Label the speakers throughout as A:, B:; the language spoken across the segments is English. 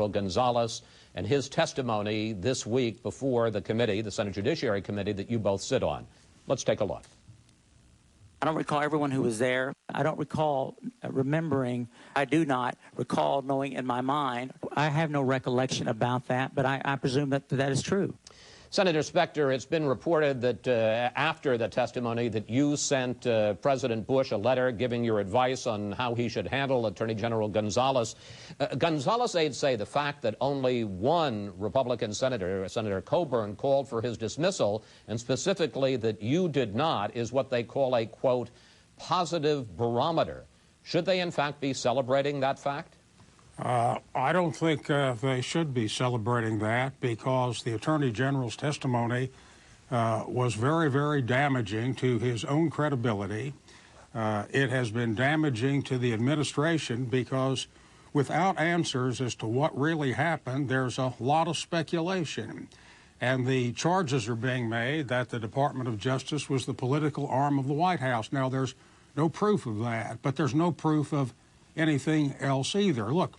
A: General Gonzales and his testimony this week before the committee, the Senate Judiciary Committee, that you both sit on. Let's take a look.
B: I don't recall everyone who was there. I don't recall remembering. I do not recall knowing in my mind. I have no recollection about that, but I presume that that is true.
A: Senator Specter, it's been reported that after the testimony that you sent President Bush a letter giving your advice on how he should handle Attorney General Gonzales. Gonzales aides say the fact that only one Republican senator, Senator Coburn, called for his dismissal, and specifically that you did not, is what they call a, quote, positive barometer. Should they, in fact, be celebrating that fact?
C: I don't think they should be celebrating that, because the Attorney General's testimony was very, very damaging to his own credibility. It has been damaging to the administration because without answers as to what really happened, there's a lot of speculation. And the charges are being made that the Department of Justice was the political arm of the White House. Now, there's no proof of that, but there's no proof of anything else either. Look,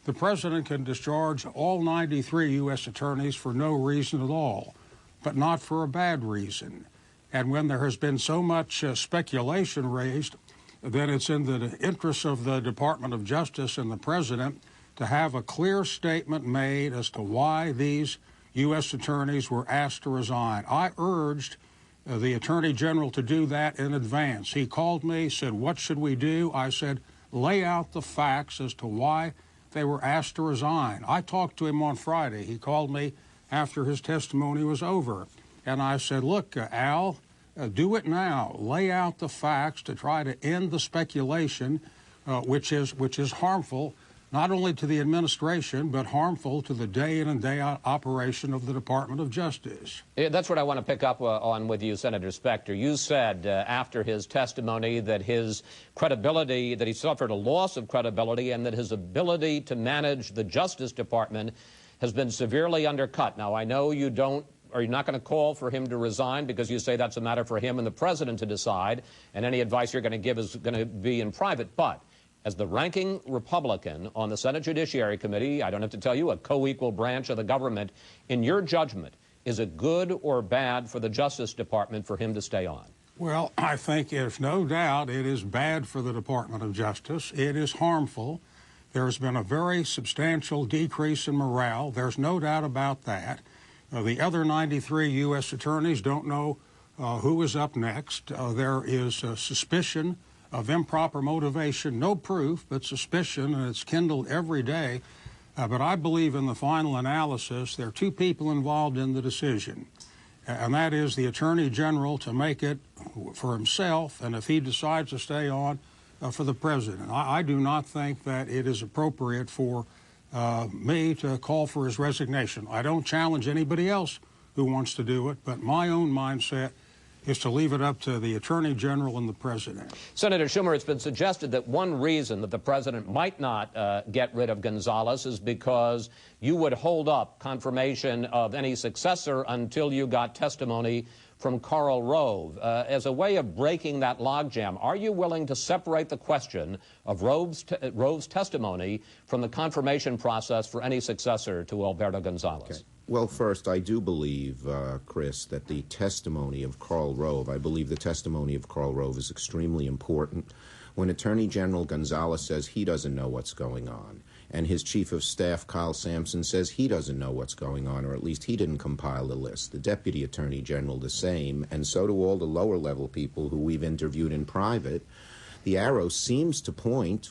C: the president can discharge all 93 U.S. attorneys for no reason at all, but not for a bad reason. And when there has been so much speculation raised, then it's in the interest of the Department of Justice and the president to have a clear statement made as to why these U.S. attorneys were asked to resign. I urged the Attorney General to do that in advance. He called me, said, "What should we do?" I said, "Lay out the facts as to why they were asked to resign." I talked to him on Friday. He called me after his testimony was over. And I said, "Look, Al, do it now. Lay out the facts to try to end the speculation, which is harmful not only to the administration, but harmful to the day in and day out operation of the Department of Justice."
A: That's what I want to pick up on with you, Senator Specter. You said after his testimony that his credibility, that he suffered a loss of credibility, and that his ability to manage the Justice Department has been severely undercut. Now, I know you don't, or you're not going to call for him to resign because you say that's a matter for him and the president to decide, and any advice you're going to give is going to be in private. But as the ranking Republican on the Senate Judiciary Committee, I don't have to tell you, a co-equal branch of the government, in your judgment, is it good or bad for the Justice Department for him to stay on?
C: Well, I think there's no doubt it is bad for the Department of Justice. It is harmful. There's been a very substantial decrease in morale. There's no doubt about that. The other 93 U.S. attorneys don't know who is up next. There is suspicion of improper motivation, no proof, but suspicion, and it's kindled every day. But I believe in the final analysis, there are two people involved in the decision, and that is the Attorney General to make it for himself, and if he decides to stay on, for the president. I do not think that it is appropriate for me to call for his resignation. I don't challenge anybody else who wants to do it, but my own mindset is to leave it up to the Attorney General and the President.
A: Senator Schumer, it's been suggested that one reason that the President might not get rid of Gonzales is because you would hold up confirmation of any successor until you got testimony from Karl Rove. As a way of breaking that logjam, are you willing to separate the question of Rove's testimony from the confirmation process for any successor to Alberto Gonzales?
D: Okay. Well, first, I do believe, Chris, that the testimony of Karl Rove, I believe the testimony of Karl Rove is extremely important. When Attorney General Gonzales says he doesn't know what's going on, and his Chief of Staff, Kyle Sampson, says he doesn't know what's going on, or at least he didn't compile a list. The Deputy Attorney General the same, and so do all the lower-level people who we've interviewed in private. The arrow seems to point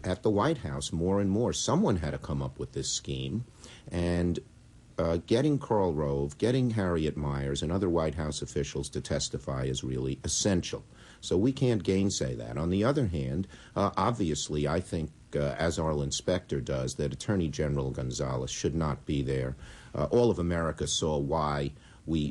D: at the White House more and more. Someone had to come up with this scheme, and getting Karl Rove, getting Harriet Miers, and other White House officials to testify is really essential. So we can't gainsay that. On the other hand, obviously, I think, as Arlen Specter does, that Attorney General Gonzales should not be there. All of America saw why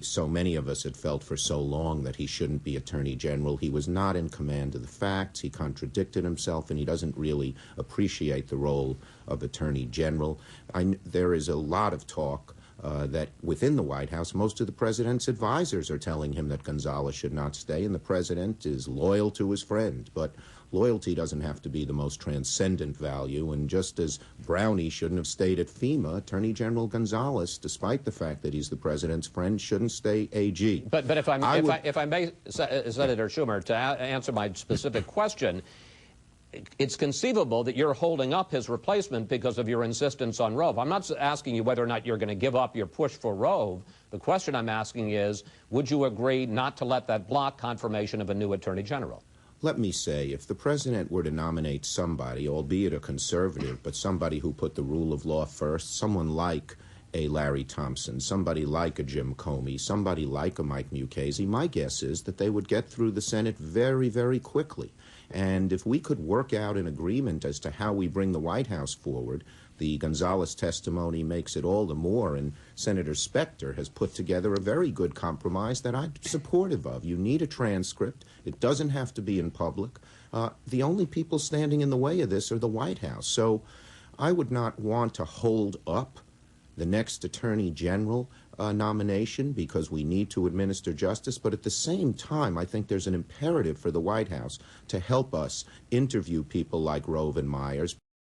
D: so many of us had felt for so long that he shouldn't be Attorney General. He was not in command of the facts. He contradicted himself, and he doesn't really appreciate the role of Attorney General. There is a lot of talk that within the White House, most of the president's advisors are telling him that Gonzales should not stay, and the president is loyal to his friend. But loyalty doesn't have to be the most transcendent value, and just as Brownie shouldn't have stayed at FEMA, Attorney General Gonzales, despite the fact that he's the president's friend, shouldn't stay AG.
A: But if I may, Senator Schumer, to answer my specific question, it's conceivable that you're holding up his replacement because of your insistence on Rove. I'm not asking you whether or not you're going to give up your push for Rove. The question I'm asking is, would you agree not to let that block confirmation of a new Attorney General?
D: Let me say, if the president were to nominate somebody, albeit a conservative, but somebody who put the rule of law first, someone like a Larry Thompson, somebody like a Jim Comey, somebody like a Mike Mukasey, my guess is that they would get through the Senate very, very quickly. And if we could work out an agreement as to how we bring the White House forward, the Gonzales testimony makes it all the more, and Senator Specter has put together a very good compromise that I'm supportive of. You need a transcript. It doesn't have to be in public. The only people standing in the way of this are the White House. So I would not want to hold up the next Attorney General nomination because we need to administer justice, but at the same time, I think there's an imperative for the White House to help us interview people like Rove and Myers.